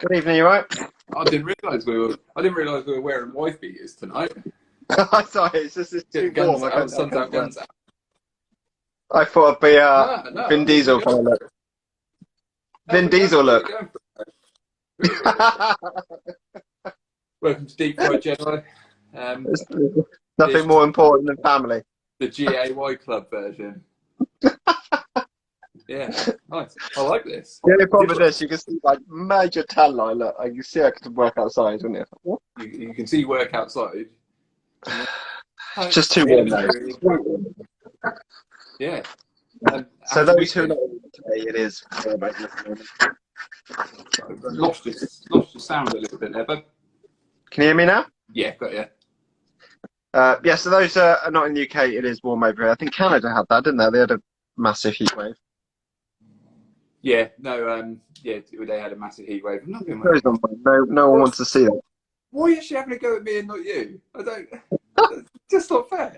Good evening, you right? I didn't realise we were wearing wife beaters tonight. I thought it's just it's Get the too guns warm. out, sun's out, guns out. I thought it'd be No, no, Vin I mean, Diesel kind of look. that's Vin what Diesel look. we're going for. Welcome to Deep Fried Jedi. There's nothing It's more important than family. the GAY Club version. Yeah, nice. I like this. The only problem with this, you can see like major tan line. Look, you see I could work outside, wouldn't you? You can see work outside. It's just too warm though. Yeah. So those who know today, it is. Lost your sound a little bit there, but Can you hear me now? yeah, got you. Yeah, so those are not in the UK. It is warm over here. I think Canada had that, didn't they? They had a massive heat wave. Yeah, no, yeah, they had a massive heat wave. Nothing. No one wants to see that. Why is she having a go at me and not you? I don't. It's just not fair.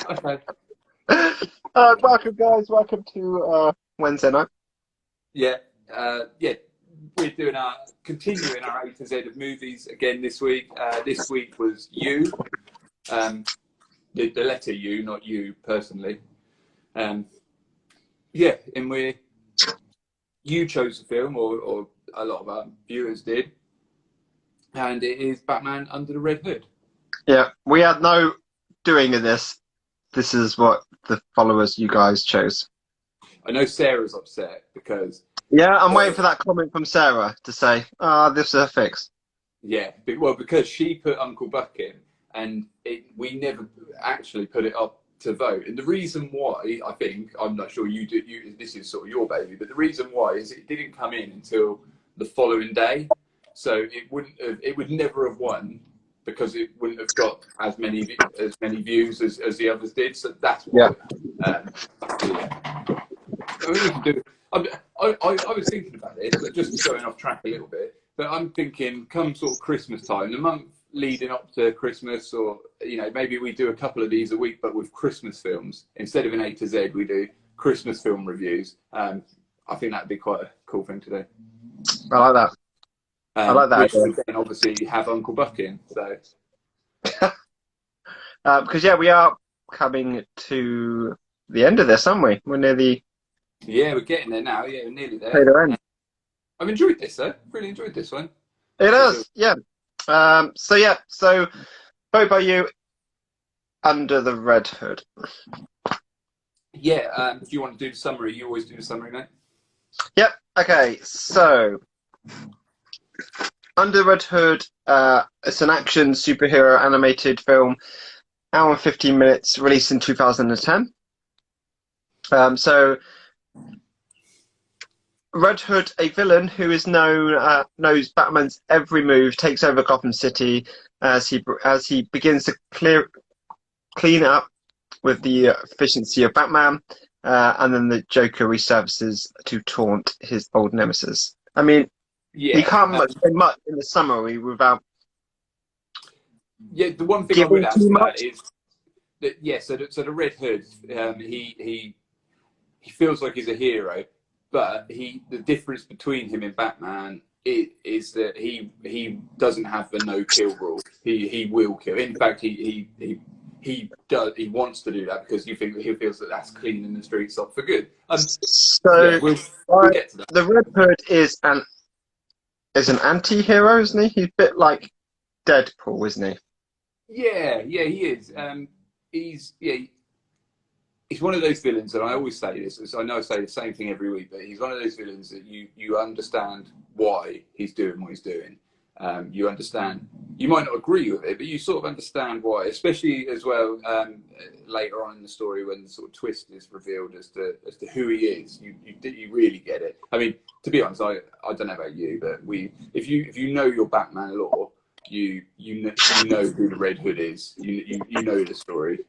Okay. Welcome, guys. Welcome to Wednesday night. Yeah, yeah. We're continuing our A to Z of movies again this week. This week was You, the letter U, not you personally. Yeah, and you chose the film, or a lot of our viewers did, and it is Batman Under the Red Hood. Yeah, we had no doing of this. This is what the followers, you guys, chose. I know Sarah's upset because. Yeah, I'm waiting for that comment from Sarah to say, this is a fix. Yeah, well, because she put Uncle Buck in, and we never actually put it up to vote. And the reason why, I think, I'm not sure you do. This is sort of your baby, but the reason why is it didn't come in until the following day, so it would never have won because it wouldn't have got as many views as the others did. So that's why. Yeah. I mean, we can do. I was thinking about this, but just going off track a little bit. But I'm thinking, come sort of Christmas time, the month leading up to Christmas, or maybe we do a couple of these a week, but with Christmas films instead of an A to Z, we do Christmas film reviews. I think that'd be quite a cool thing to do. I like that. I like that. Which would then obviously have Uncle Buck in. So because we are coming to the end of this, aren't we? We're near the. Yeah, we're getting there now. Yeah, we're nearly there. I've enjoyed this, though. Really enjoyed this one. It is, yeah. So vote by you, Under the Red Hood. Yeah, if you want to do the summary, you always do the summary, mate. Yep. Okay. So, Under the Red Hood. It's an action superhero animated film, hour and 15 minutes, released in 2010. So. Red Hood, a villain who is knows Batman's every move, takes over Gotham City as he begins to clean up with the efficiency of Batman, and then the Joker resurfaces to taunt his old nemesis. I mean, you can't say much in the summary without. Yeah, the one thing I would add to that is that so the Red Hood, he feels like he's a hero. But the difference between him and Batman is that he doesn't have the no kill rule. He will kill. In fact, he wants to do that because he feels that that's cleaning the streets up for good. We'll get to that. The Red Hood is an anti-hero, isn't he? He's a bit like Deadpool, isn't he? Yeah, he is. He's one of those villains, and I always say this. I know I say the same thing every week, but he's one of those villains that you understand why he's doing what he's doing. You understand. You might not agree with it, but you sort of understand why. Especially as well later on in the story when the sort of twist is revealed as to who he is. You really get it. I mean, to be honest, I don't know about you, but if you know your Batman lore, you know who the Red Hood is. You know the story.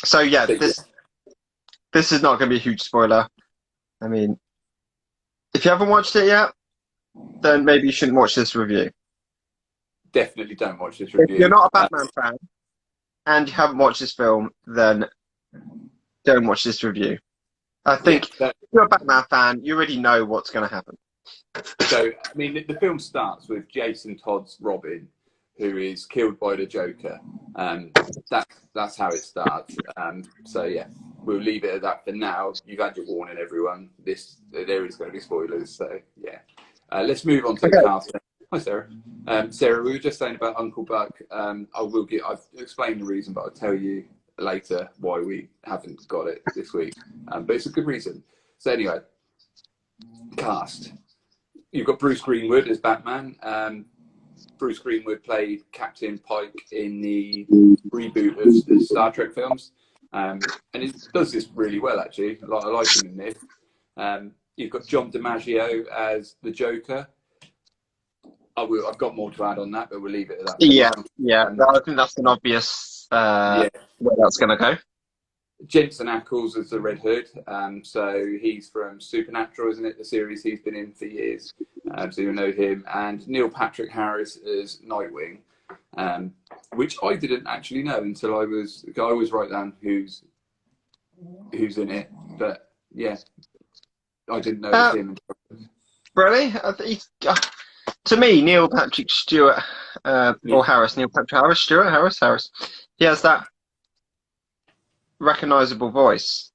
So yeah, this is not going to be a huge spoiler. I mean, if you haven't watched it yet, then maybe you shouldn't watch this review. Definitely don't watch this review. If you're not a Batman fan and you haven't watched this film, then don't watch this review. I Yeah. think if you're a Batman fan, you already know what's going to happen. So, I mean, the film starts with Jason Todd's Robin, who is killed by the Joker. That's how it starts. So, yeah, we'll leave it at that for now. You've had your warning, everyone. There is going to be spoilers. So, yeah. Let's move on to the cast. Hi, Sarah. Sarah, we were just saying about Uncle Buck. I've explained the reason, but I'll tell you later why we haven't got it this week. But it's a good reason. So, anyway, cast. You've got Bruce Greenwood as Batman. Bruce Greenwood played Captain Pike in the reboot of the Star Trek films. And he does this really well, actually. I like him in this. You've got John DiMaggio as the Joker. I've got more to add on that, but we'll leave it at that. Yeah. I think that's an obvious where that's going to go. Jensen Ackles as the Red Hood. So he's from Supernatural, isn't it? The series he's been in for years. So you'll know him. And Neil Patrick Harris as Nightwing, which I didn't actually know until I always write down who's in it. But yeah, I didn't know it was him. Really? To me, Neil Patrick Stewart, or Harris, Neil Patrick Harris, Stewart, Harris. He has that recognisable voice.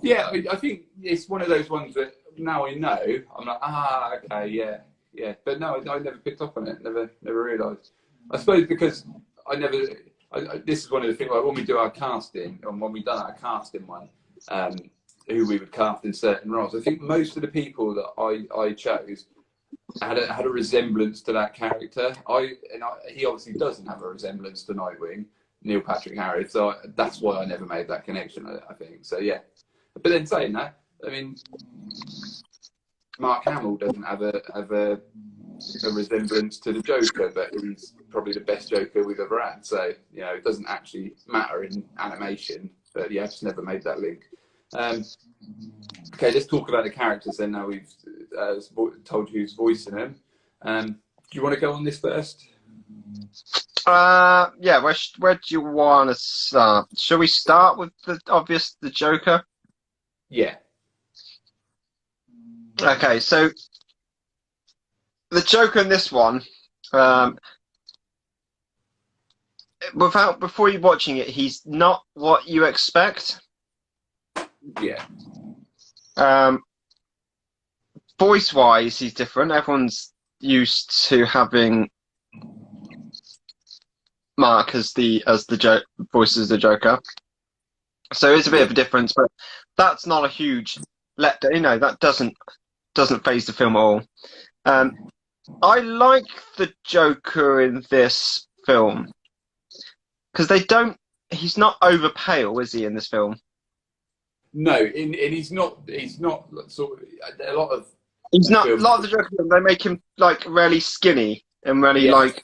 Yeah, I think it's one of those ones that now I know. I'm like, okay, yeah. But no, I never picked up on it. Never realised. I suppose because this is one of the things. Like when we do our casting, and when we done our casting one, who we would cast in certain roles. I think most of the people that I chose had a resemblance to that character. He obviously doesn't have a resemblance to Nightwing, Neil Patrick Harris, so that's why I never made that connection, I think. So yeah, but then saying that, I mean, Mark Hamill doesn't have a resemblance to the Joker, but he's probably the best Joker we've ever had. So you know, it doesn't actually matter in animation, but yeah, I just never made that link. Okay, let's talk about the characters then. Now we've told you who's voicing them. Do you want to go on this first? Yeah. Where do you want to start? Shall we start with the Joker? Yeah. Okay, so the Joker in this one, before you watching it, he's not what you expect. Yeah. Voice-wise, he's different. Everyone's used to having Mark as the voices the Joker, so it's a bit of a difference, but that's not a huge letdown. You know, that doesn't faze the film at all. I like the Joker in this film because he's not over pale, is he, in this film? No, and he's not sort of a lot of. He's not. A lot of the Joker, they make him like really skinny and really like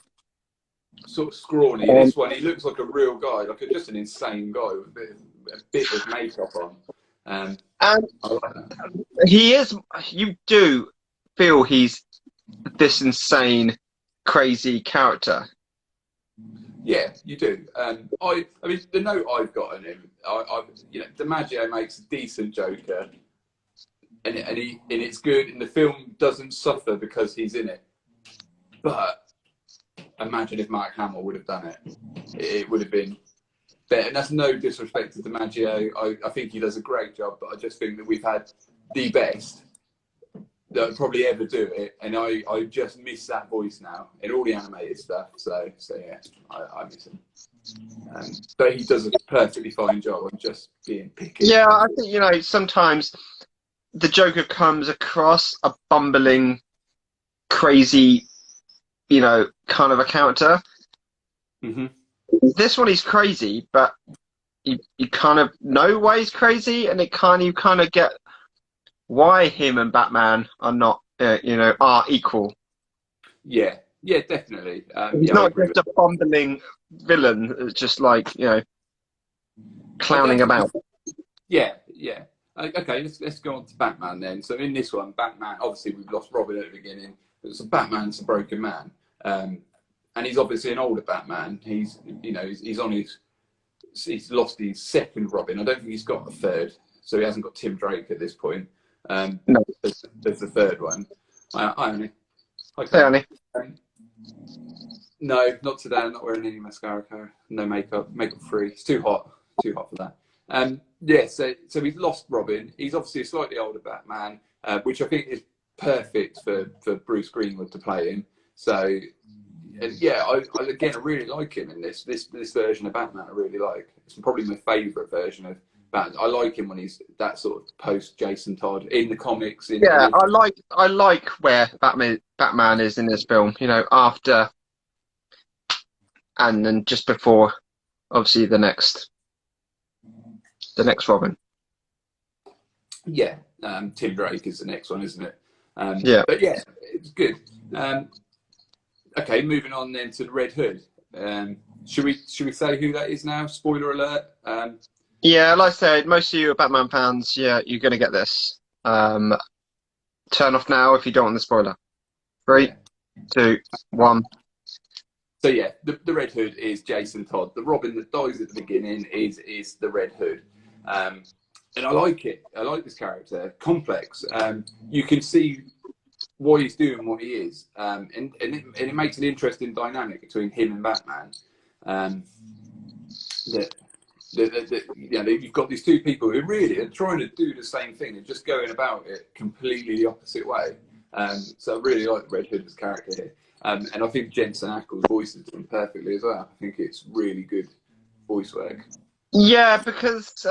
sort of scrawny. This one, he looks like a real guy, like just an insane guy with a bit of makeup on. And he is. You do feel he's this insane, crazy character. Yeah, you do. I mean, the note I've got on him, DiMaggio makes a decent Joker, and it's good, and the film doesn't suffer because he's in it. But imagine if Mark Hamill would have done it. It would have been better. And that's no disrespect to DiMaggio. I think he does a great job, but I just think that we've had the best that would probably ever do it, and I just miss that voice now in all the animated stuff. So yeah, I miss him. But he does a perfectly fine job. I'm just being picky. Yeah, I think sometimes the Joker comes across a bumbling, crazy, kind of a character. Mm-hmm. This one he's crazy, but you kind of know why he's crazy, and you kind of get why him and Batman are not, are equal. Yeah, definitely. He's not just a bumbling villain. It's just like, clowning about. Yeah. Okay, let's go on to Batman then. So in this one, Batman, obviously we've lost Robin at the beginning. So Batman's a broken man. And he's obviously an older Batman. He's lost his second Robin. I don't think he's got a third. so he hasn't got Tim Drake at this point. No. There's the third one. Hi, Annie. Hi, Hey, Annie. No, not today. I'm not wearing any mascara, Cara. No makeup. Makeup free. It's too hot. Too hot for that. Yeah, so we've lost Robin. He's obviously a slightly older Batman, which I think is perfect for Bruce Greenwood to play in. So, and yeah, I really like him in this version of Batman. I really like. It's probably my favourite version of Batman. I like him when he's that sort of post Jason Todd in the comics. I like where Batman is in this film. You know, after and then just before, obviously the next Robin. Yeah, Tim Drake is the next one, isn't it? Yeah. But yeah, it's good. Okay, moving on then to the Red Hood. Should we say who that is now? Spoiler alert. Yeah, like I said, most of you are Batman fans. Yeah, you're gonna get this. Turn off now if you don't want the spoiler. 3, 2, 1. So yeah, the Red Hood is Jason Todd. The Robin that dies at the beginning is the Red Hood. And I like it. I like this character. Complex. You can see why he's doing what he is. And it makes an interesting dynamic between him and Batman. You've got these two people who really are trying to do the same thing and just going about it completely the opposite way. So I really like the Red Hood as a character here. And I think Jensen Ackles voices him perfectly as well. I think it's really good voice work. Yeah, because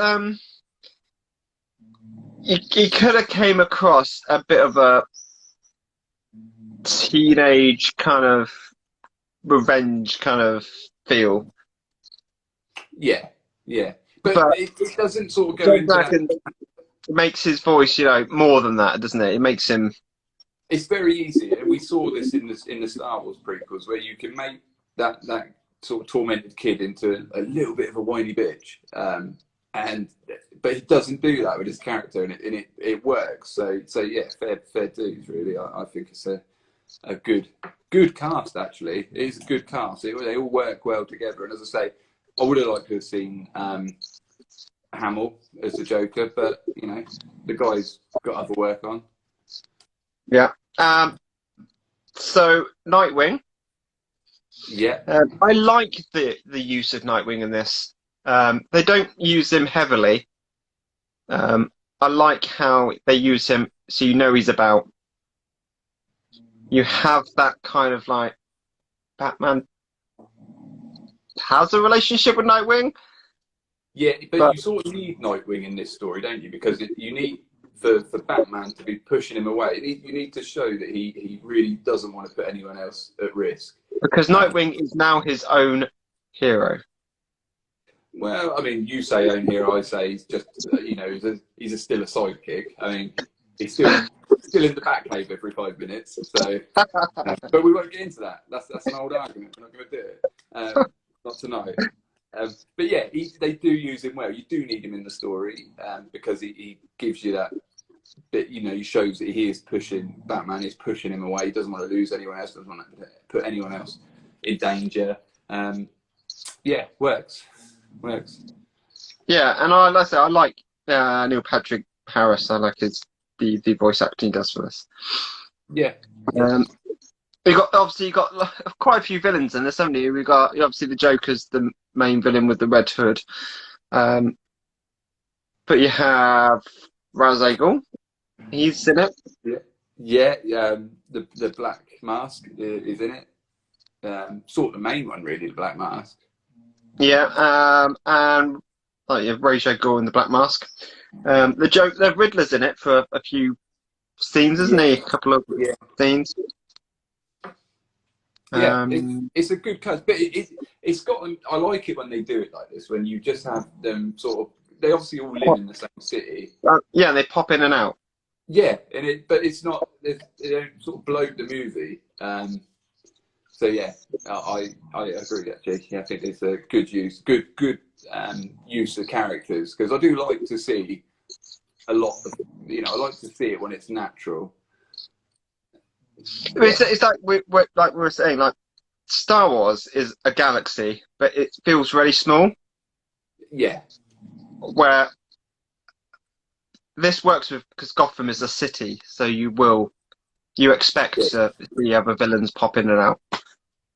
he could have came across a bit of a teenage kind of revenge kind of feel. Yeah. But it doesn't sort of go into that. It makes his voice, you know, more than that, doesn't it? It makes him. It's very easy, and we saw this in the Star Wars prequels, where you can make that sort of tormented kid into a little bit of a whiny bitch, but he doesn't do that with his character, and it works. So yeah, fair dues, really. I think it's a good cast. Actually, it is a good cast. They all work well together, and as I say, I would have liked to have seen Hamill as the Joker, but you know, the guy's got other work on. Yeah. So Nightwing. Yeah. I like the use of Nightwing in this. They don't use him heavily. I like how they use him, so you know he's about. You have that kind of like Batman has a relationship with Nightwing. Yeah, but you sort of need Nightwing in this story, don't you? Because you need for Batman to be pushing him away. You need to show that he really doesn't want to put anyone else at risk. Because Nightwing is now his own hero. Well, I mean, you say own hero, I say he's just, you know, he's still a sidekick. I mean, he's still in the Batcave every 5 minutes. So, but we won't get into that. That's an old argument. We're not going to do it. Not tonight. But yeah, they do use him well. You do need him in the story because he gives you that bit, you know, he shows that he is pushing, Batman is pushing him away. He doesn't want to lose anyone else, doesn't want to put anyone else in danger. Yeah, works. Yeah, and I like Neil Patrick Harris. I like the voice acting he does for this. Yeah. You got quite a few villains in this, haven't you? We got obviously the Joker's the main villain with the Red Hood, but you have Ra's al Ghul. He's in it. Yeah. The Black Mask is in it. Sort of the main one, really. The Black Mask. Yeah. And you have Ra's al Ghul in the Black Mask. The Riddler's in it for a few scenes, isn't he? A couple of scenes. Yeah, it's a good cast, but it's got. I like it when they do it like this. When you just have them sort of. They obviously all live in the same city. Yeah, they pop in and out. Yeah, but it's not. They don't sort of bloat the movie. So yeah, I agree actually. Yeah, I think it's a good use of characters because I do like to see a lot of. You know, I like to see it when it's natural. It's like we were saying, like Star Wars is a galaxy, but it feels really small. Yeah. Where this works with because Gotham is a city, so you expect the other villains pop in and out.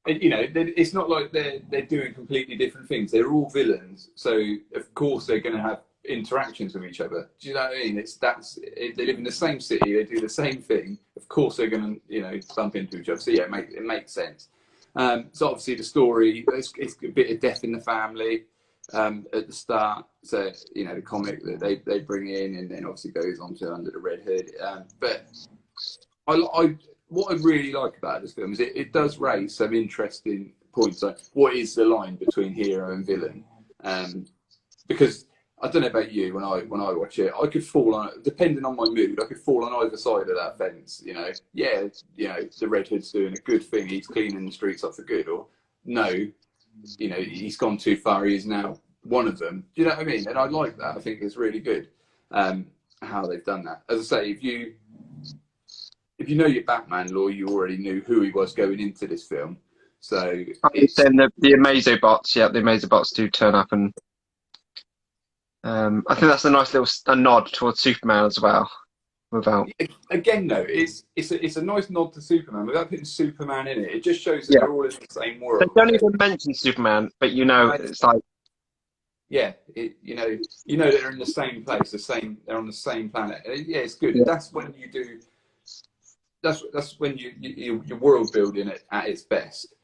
You know, it's not like they're doing completely different things. They're all villains, so of course they're going to have interactions with each other. Do you know what I mean? They live in the same city, they do the same thing. Of course they're going to, you know, bump into each other. So yeah, it makes sense. So obviously the story, it's a bit of death in the family at the start. So you know, the comic that they bring in, and then obviously goes on to Under the Red Hood. But what I really like about this film is it does raise some interesting points. Like, what is the line between hero and villain? Because I don't know about you, when I watch it, I could fall on, depending on my mood, I could fall on either side of that fence. You know, yeah, you know, the Red Hood's doing a good thing, he's cleaning the streets off for good, or no, you know, he's gone too far, he is now one of them. Do you know what I mean? And I like that. I think it's really good how they've done that. As I say, if you know your Batman lore, you already knew who he was going into this film. So then the Amazobots, the Amazobots do turn up, and I think that's a nice little nod towards Superman as well. Without again, though, it's a nice nod to Superman without putting Superman in it. It just shows that they're all in the same world. They don't even mention Superman, but you know, it's like you know that they're in the same place, they're on the same planet. Yeah, it's good. That's when you do. That's when your world building at its best,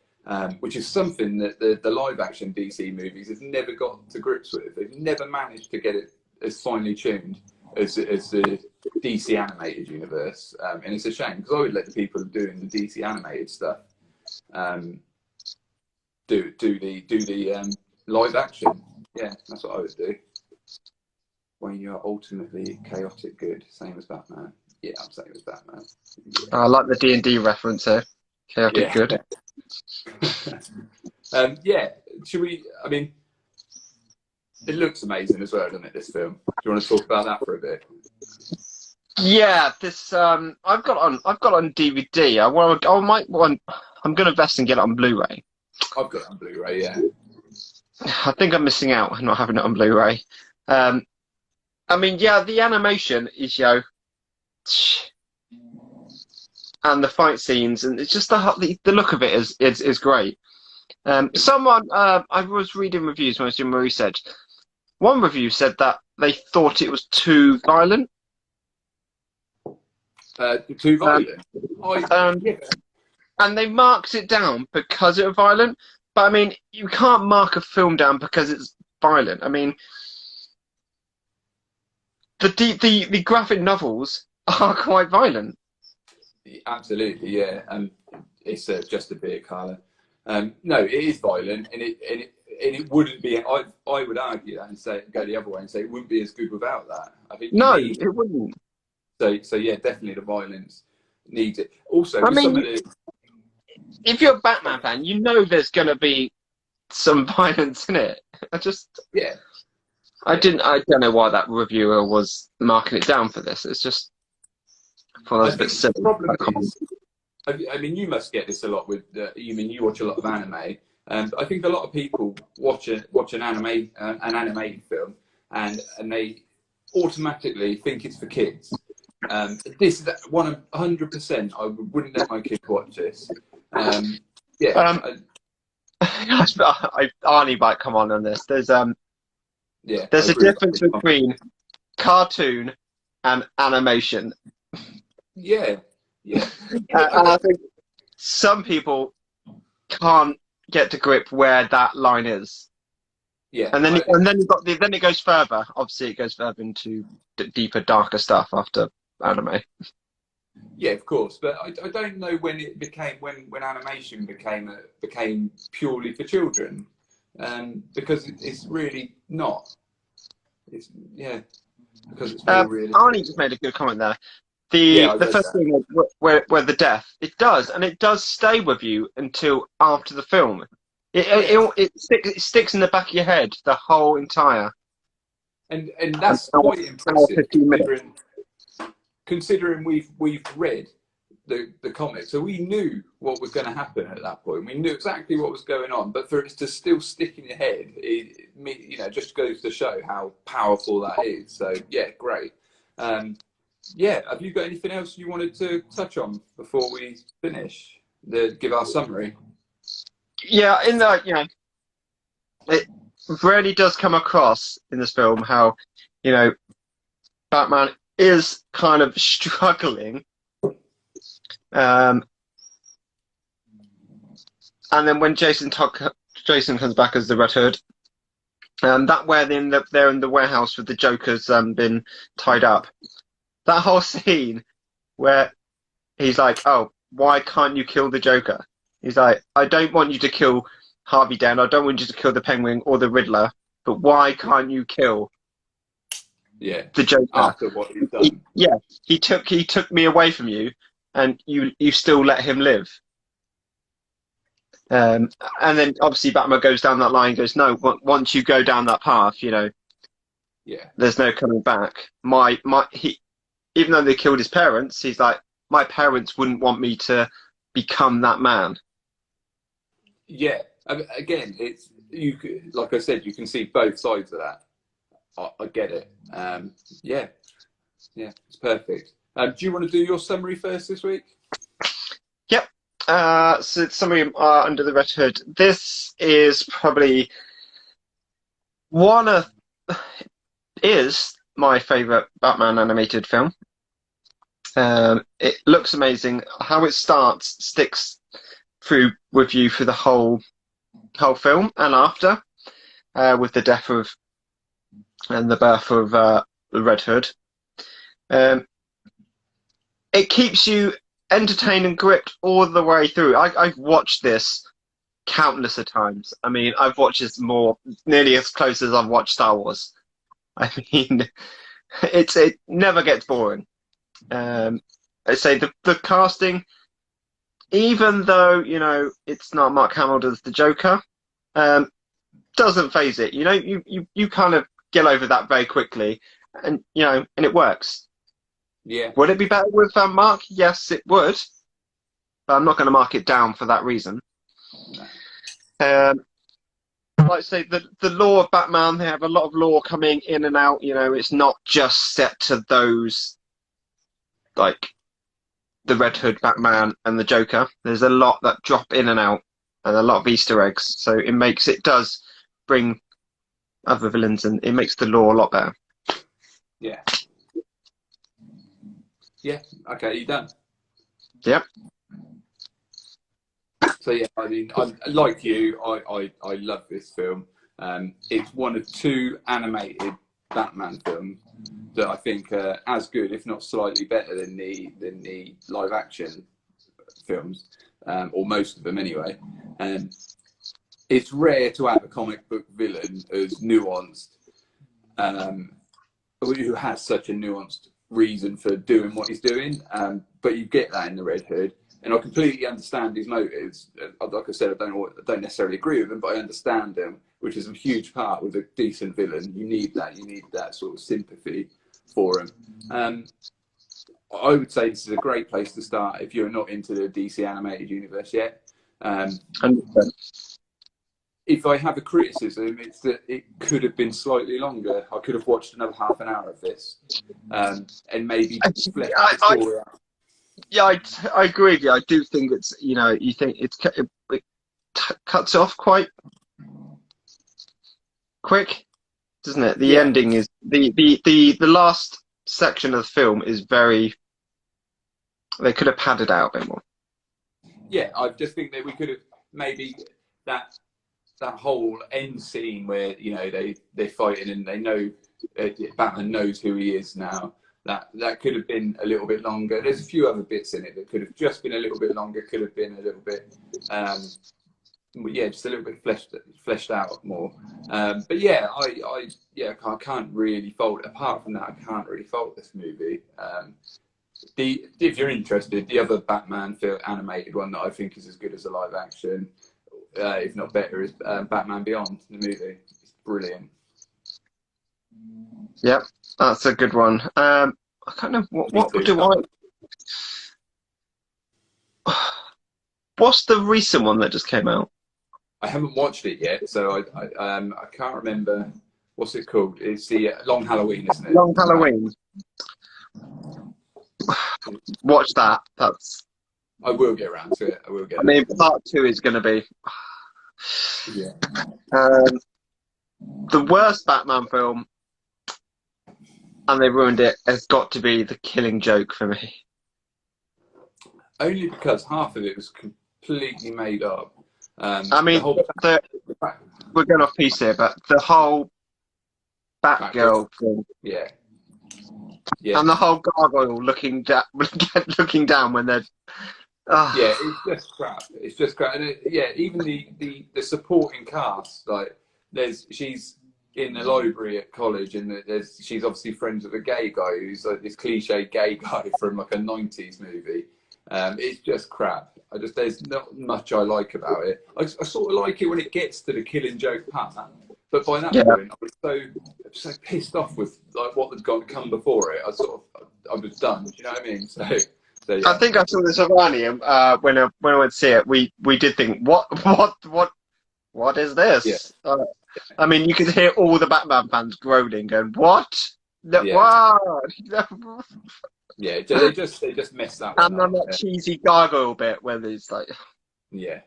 which is something that the live action DC movies have never got to grips with. They've never managed to get it as finely tuned as the DC animated universe, and it's a shame because I would let the people doing the DC animated stuff do the live action. Yeah, that's what I would do. When you're ultimately chaotic good, same as Batman. Yeah, I'm saying as Batman. Yeah. I like the D&D reference here. Chaotic good. Yeah. Should we? I mean, it looks amazing as well, doesn't it? This film. Do you want to talk about that for a bit? Yeah, this I've got on DVD. I'm going to invest and get it on Blu-ray. I've got it on Blu-ray. Yeah. I think I'm missing out not having it on Blu-ray. I mean, yeah, the animation is and the fight scenes, and it's just the look of it is great. Someone I was reading reviews when I was doing my research. One review said that they thought it was too violent. Too violent. And they marked it down because it was violent. But I mean, you can't mark a film down because it's violent. I mean, the graphic novels are quite violent. Absolutely, yeah. It's just a bit of colour. No, it is violent, and it wouldn't be. I would argue that and say go the other way and say it wouldn't be as good without that. I think it wouldn't. So yeah, definitely the violence needs it. Also, I mean, if you're a Batman fan, you know there's going to be some violence in it. I don't know why that reviewer was marking it down for this. It's just, I thought that was a bit silly. The problem is, I mean, you must get this a lot with. You watch a lot of anime, and I think a lot of people watch an animated film, and they automatically think it's for kids. This is 100%. I wouldn't let my kids watch this. Arnie might come on this. There's a difference between cartoon and animation. Yeah. And I think some people can't get to grip where that line is. Yeah. And then it goes further. Obviously, it goes further into deeper, darker stuff after anime. Yeah, of course, but I don't know when it became when animation became purely for children, because it's really not. It's because it's more realistic. Arnie just made a good comment there. The first thing where the death, it does stay with you until after the film. It sticks in the back of your head the whole entire. And that's quite impressive considering we've read the comic, so we knew what was going to happen at that point. We knew exactly what was going on, but for it to still stick in your head, just goes to show how powerful that is. So yeah, great. Yeah, have you got anything else you wanted to touch on before we finish? Give our summary. Yeah, in the it really does come across in this film how Batman is kind of struggling, and then when Jason comes back as the Red Hood, that where they're in the warehouse with the Joker's been tied up. That whole scene where he's like, "Oh, why can't you kill the Joker?" He's like, "I don't want you to kill Harvey Dent. I don't want you to kill the Penguin or the Riddler. But why can't you kill the Joker? After what he's done." He took me away from you, and you still let him live. And then obviously Batman goes down that line and goes, "No, once you go down that path, there's no coming back. Even though they killed his parents, he's like, my parents wouldn't want me to become that man." Yeah, again, like I said, you can see both sides of that. I get it. Yeah, it's perfect. Do you want to do your summary first this week? Yep. So summary Under the Red Hood. This is probably is my favourite Batman animated film. It looks amazing. How it starts sticks through with you for the whole film and after, with the death of and the birth of the Red Hood. It keeps you entertained and gripped all the way through. I've watched this countless of times. I mean, I've watched this nearly as close as I've watched Star Wars. I mean, it never gets boring. I say the casting, even though it's not Mark Hamill as the Joker, doesn't phase it. You kind of get over that very quickly, and and it works. Yeah. Would it be better with Mark? Yes, it would. But I'm not going to mark it down for that reason. Like I say, the lore of Batman, they have a lot of lore coming in and out. It's not just set to those, like the Red Hood, Batman, and the Joker. There's a lot that drop in and out, and a lot of Easter eggs. So it does bring other villains, and it makes the lore a lot better. Yeah. Yeah. Okay, you done? Yep. So yeah, I mean, like you, I love this film. It's one of two animated Batman films that I think are as good, if not slightly better, than the live action films, or most of them anyway. It's rare to have a comic book villain as nuanced, who has such a nuanced reason for doing what he's doing, but you get that in the Red Hood, and I completely understand his motives. Like I said, I don't necessarily agree with them, but I understand them, which is a huge part with a decent villain. You need that sort of sympathy for him. I would say this is a great place to start if you're not into the DC animated universe yet. If I have a criticism, it's that it could have been slightly longer. I could have watched another half an hour of this, and maybe flesh the story out. Yeah, I agree with you. I do think it's you think it cuts off quite quick, doesn't it? The ending is the last section of the film is very. They could have padded out a bit more. Yeah, I just think that we could have maybe that whole end scene where they're fighting and they know Batman knows who he is now. That could have been a little bit longer. There's a few other bits in it that could have just been a little bit longer. Could have been a little bit, just a little bit fleshed out more. But yeah, I can't really fault. Apart from that, I can't really fault this movie. If you're interested, the other Batman film animated one that I think is as good as a live action, if not better, is Batman Beyond, the movie. It's brilliant. Yep, that's a good one. I kind of what do I? What's the recent one that just came out? I haven't watched it yet, so I can't remember what's it called. It's the Long Halloween, isn't it? Long Halloween. watch that. That's. I will get around to it. I will get. I mean, part 2 is going to be. Yeah. The worst Batman film, and they ruined it, has got to be The Killing Joke for me. Only because half of it was completely made up. I mean, we're going off piece here, but the whole Batgirl thing, yeah, and the whole gargoyle looking down when they're. Yeah, it's just crap. It's just crap. And even the supporting cast, like she's in the library at college, and she's obviously friends with a gay guy who's like this cliche gay guy from like a 90s movie. It's just crap. There's not much I like about it. I sort of like it when it gets to the Killing Joke part, but by that point, I was so pissed off with like what had come before it. I was done. Do you know what I mean? So yeah. I think I saw this with Arnie, and when I went to see it, we did think, what is this? Yeah. I mean, you could hear all the Batman fans groaning, going, "What? What?" Yeah, they just messed that one and then that cheesy gargoyle bit where there's like, yeah.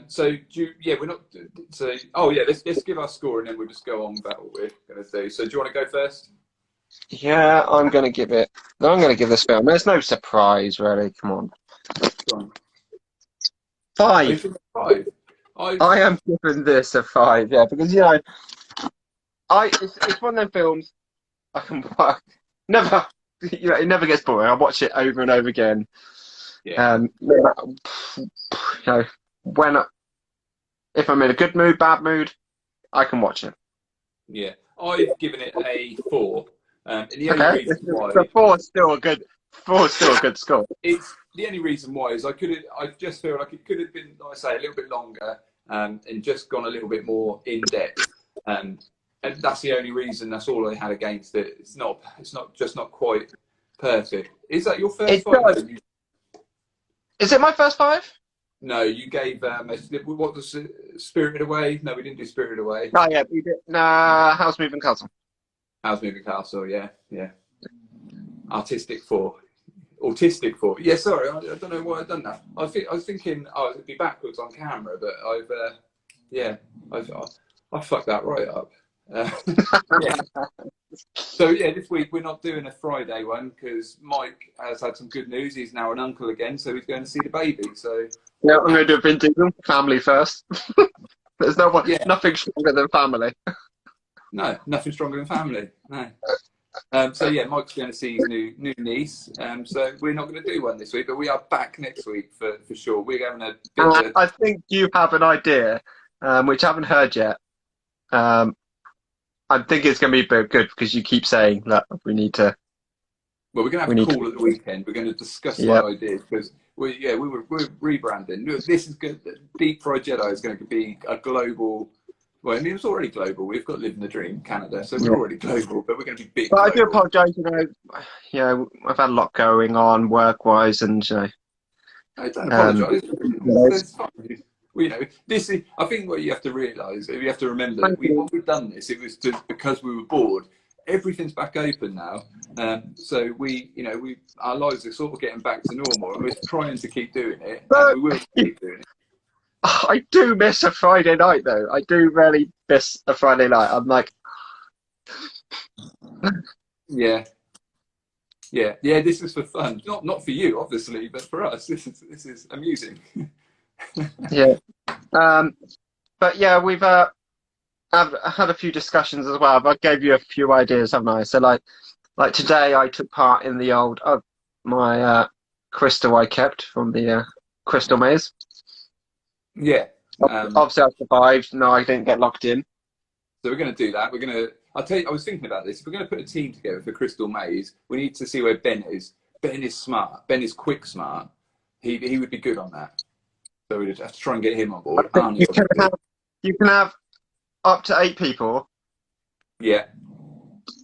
So we're not. So let's give our score and then we'll just go on about what we're going to do. So do you want to go first? Yeah, I'm going to give this film. There's no surprise, really. Come on. 5. 5. I am giving this a 5. Yeah, because it's one of them films I can never. It never gets boring. I watch it over and over again. Yeah. If I'm in a good mood, bad mood, I can watch it. Yeah, I've given it a 4. And the only reason why the 4's still a good score. It's the only reason why is I just feel like it could have been, like I say, a little bit longer and just gone a little bit more in depth. And that's the only reason. That's all I had against it. It's not quite perfect. Is that your first 5? Is it my first 5? No, you gave what was Spirited Away? No, we didn't do Spirited Away. Oh yeah, we did. House Moving Castle. House Moving Castle, yeah. Autistic 4. Yeah, sorry, I don't know why I've done that. I was thinking it'd be backwards on camera, but I fucked that right up. So this week we're not doing a Friday one because Mike has had some good news. He's now an uncle again, so he's going to see the baby. So yeah, I'm going to do a Vin Diesel, family first. There's nothing stronger than family. No, nothing stronger than family. No. So Mike's going to see his new niece. So we're not going to do one this week, but we are back next week for sure. We're having a bit. I think you have an idea, which I haven't heard yet. I think it's going to be good because you keep saying that we need to. Well, we're going to have a call at the weekend. We're going to discuss our ideas because we're rebranding. This is good. Deep Fried Jedi is going to be a global. Well, I mean, it's already global. We've got Living the Dream, Canada, so we're already global, but we're going to be big. But I do apologise. I've had a lot going on work-wise, and I don't apologise. It's fine. This is. I think what you have to realise, you have to remember that when we've done this, it was because we were bored. Everything's back open now, so our lives are sort of getting back to normal, and we're trying to keep doing it. And we will keep doing it. I do miss a Friday night, though. I do really miss a Friday night. I'm like, yeah. This is for fun, not for you, obviously, but for us, this is amusing. Yeah. But yeah, we've I've had a few discussions as well. But I gave you a few ideas, haven't I? So like today, I took part in the old my crystal I kept from the crystal maze. Yeah. Obviously, I survived. No, I didn't get locked in. So we're going to do that. I'll tell you, I was thinking about this. If we're going to put a team together for Crystal Maze, we need to see where Ben is. Ben is smart. Ben is quick smart. He would be good on that. So we'd have to try and get him on board. You can have up to 8 people. Yeah.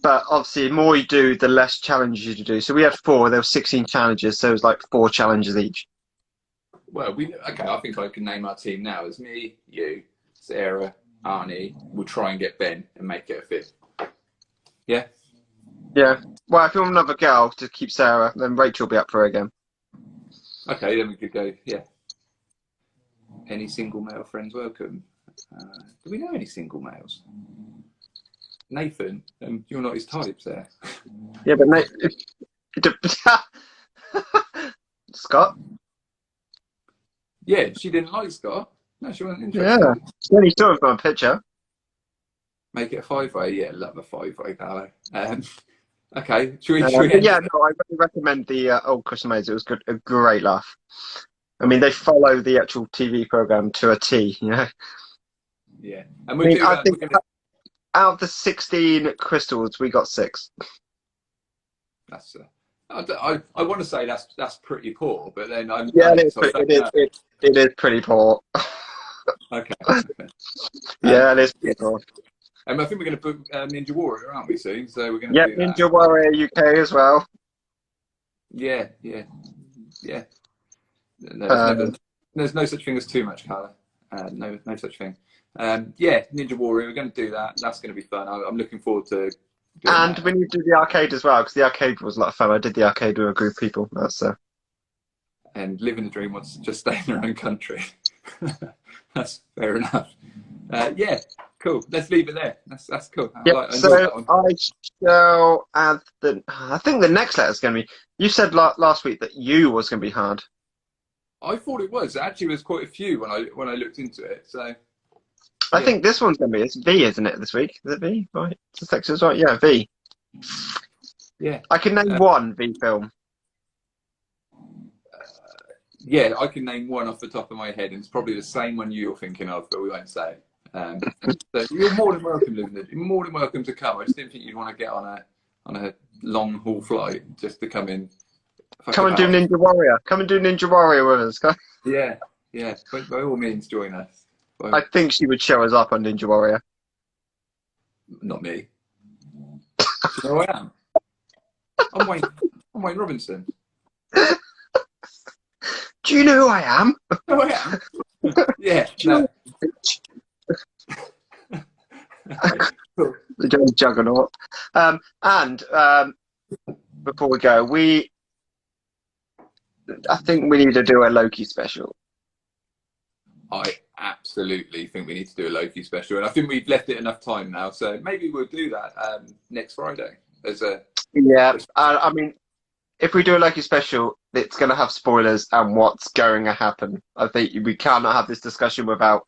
But obviously, the more you do, the less challenges you do. So we had 4. There were 16 challenges, so it was like 4 challenges each. Well, I think I can name our team now. It's me, you, Sarah, Arnie. We'll try and get Ben and make it a 5th. Yeah? Yeah. Well, if you want another girl to keep Sarah, then Rachel will be up for it again. Okay, then we could go. Yeah. Any single male friends welcome? Do we know any single males? Nathan, you're not his type there. Yeah, but Nate, Scott. Yeah, she didn't like Scott. No, she wasn't Yeah. interested. She only saw him from a picture. Make it a 5-way. Yeah, love a 5-way, Carlo. Okay, should we But end yeah, it? no, I really recommend the old Christmas Maze. It was good, a great laugh. I mean, they follow the actual TV program to a T. You know. Yeah, and I we'll mean, do I that. think out of the 16 crystals, we got 6. That's. I want to say that's pretty poor, but then I'm. Yeah, done it is. so I don't know. It is pretty poor. Okay. Yeah, it is pretty poor. I think we're going to put Ninja Warrior, aren't we, soon? So we're going to Yep, do that. Ninja Warrior UK as well. Yeah. No, there's no such thing as too much colour. No such thing. Yeah, Ninja Warrior. We're going to do that. That's going to be fun. I'm looking forward to. And we need to do the arcade as well, because the arcade was a lot of fun. I did the arcade with a group of people. That's And living the dream wants to just stay in their own country. That's fair enough. Yeah, cool. Let's leave it there. That's cool. yeah. So I shall add the. I think the next letter is going to be. You said last week that U was going to be hard. I thought it was. It actually was quite a few when I looked into it. So I think this one's going to be. It's V, isn't it? This week is it V? Right? The section is right. Yeah, V. Yeah. I can name one V film. Yeah, I can name one off the top of my head, and it's probably the same one you're thinking of, but we won't say. So you're more than welcome, Linda. You're more than welcome to come. I just didn't think you'd want to get on a long haul flight just to come in. Come and do Ninja Warrior. Come and do Ninja Warrior with us. Yeah. By all means, join us. I think she would show us up on Ninja Warrior. Not me. Do you know who I am? I'm Wayne Robinson. Do you know who I am? Who I am? Yeah. No. The Juggernaut. And before we go, I think we need to do a Loki special. I absolutely think we need to do a Loki special, and I think we've left it enough time now, so maybe we'll do that next Friday. I mean, if we do a Loki special, it's going to have spoilers and what's going to happen. I think we cannot have this discussion without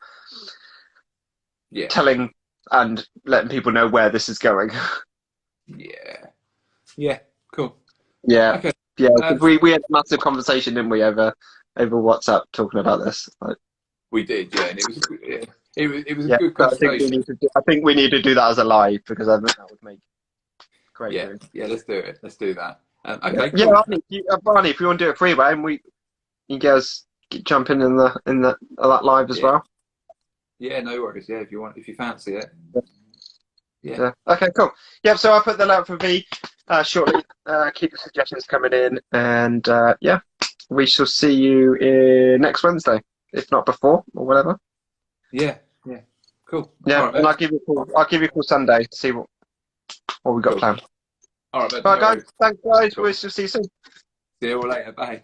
telling and letting people know where this is going. Yeah, cool. Yeah, okay. Yeah. We had a massive conversation, didn't we, over WhatsApp talking about this. We did, yeah, and it was a good conversation. I think we need to do that as a live, because I think that would make great. Yeah, let's do it. Let's do that. Okay. Yeah, cool. Barney, if you want to do it freeway, and you guys jump in that live as well. Yeah, no worries. Yeah, if you fancy it. Yeah. Okay, cool. Yeah, so I'll put that out for V shortly. Keep the suggestions coming in, and we shall see you next Wednesday, if not before or whatever. Yeah, cool. Yeah, right, and I'll give you a call Sunday to see what we got planned. All right, guys. Thanks, guys. We'll see you soon. See you all later. Bye.